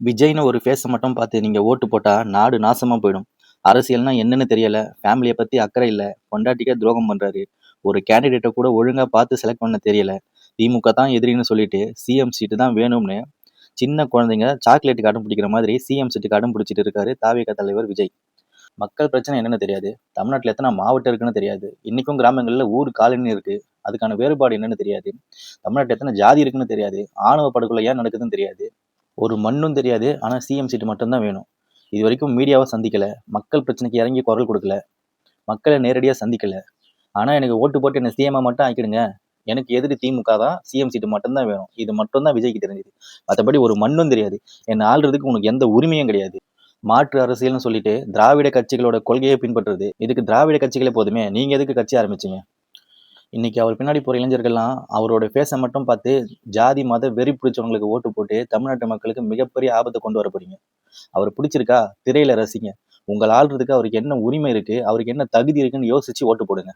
விஜய்னு ஒரு ஃபேஸ மட்டும் பார்த்து நீங்க ஓட்டு போட்டா நாடு நாசமா போயிடும். அரசியல்னா என்னன்னு தெரியல, ஃபேமிலிய பத்தி அக்கறை இல்ல, பொண்டாட்டிக்கே துரோகம் பண்றாரு. ஒரு கேண்டிடேட்ட கூட ஒழுங்கா பார்த்து செலக்ட் பண்ண தெரியல. திமுக தான் எதிரின்னு சொல்லிட்டு சிஎம் சீட்டு தான் வேணும்னு சின்ன குழந்தைங்க சாக்லேட்டுக்கு அடம் பிடிக்கிற மாதிரி சிஎம் சீட்டுக்கு அடம் பிடிச்சிட்டு இருக்காரு தாவேகா தலைவர் விஜய். மக்கள் பிரச்சனை என்னன்னு தெரியாது. தமிழ்நாட்டுல எத்தனை மாவட்டம் இருக்குன்னு தெரியாது. இன்னைக்கும் கிராமங்கள்ல ஊர் காலனி இருக்கு. அதுக்கான வேறுபாடு என்னன்னு தெரியாது. தமிழ்நாட்டுல எத்தனை ஜாதி இருக்குன்னு தெரியாது. ஆணவ படுகொலை ஏன் நடக்குதுன்னு தெரியாது. ஒரு மண்ணும் தெரியாது. ஆனா சிஎம் சீட்டு மட்டும் தான் வேணும். இதுவரைக்கும் மீடியாவ சந்திக்கல. மக்கள் பிரச்சனைக்கு இறங்கி குரல் கொடுக்கல. மக்கள நேரடியா சந்திக்கல. ஆனா எனக்கு ஓட்டு போட்டு என்ன சிஎம்மா மட்டும் ஆக்கிடுங்க. எனக்கு எதிரி திமுக தான். சிஎம் சீட்டு மட்டும் தான் வேணும். இது மட்டும் தான் விஜய்க்கு தெரிஞ்சது. மத்தபடி ஒரு மண்ணும் தெரியாது. என்ன ஆள்றதுக்கு உனக்கு எந்த உரிமையும் கிடையாது. மாற்று அரசியல்னு சொல்லிட்டு திராவிட கட்சிகளோட கொள்கையை பின்பற்றுறது. இதுக்கு திராவிட கட்சிகளே போதுமே. நீங்க எதுக்கு கட்சி ஆரம்பிச்சீங்க? இன்னைக்கு அவர் பின்னாடி போற இளைஞர்கள்லாம் அவரோட ஃபேஸை மட்டும் பார்த்து ஜாதி மத வெறி பிடிச்சவங்களுக்கு ஓட்டு போட்டு தமிழ்நாட்டு மக்களுக்கு மிகப்பெரிய ஆபத்தை கொண்டு வர போறீங்க. அவர் பிடிச்சிருக்கா திரையில ரசிங்க. உங்களை ஆள்றதுக்கு அவருக்கு என்ன உரிமை இருக்கு, அவருக்கு என்ன தகுதி இருக்குன்னு யோசிச்சு ஓட்டு போடுங்க.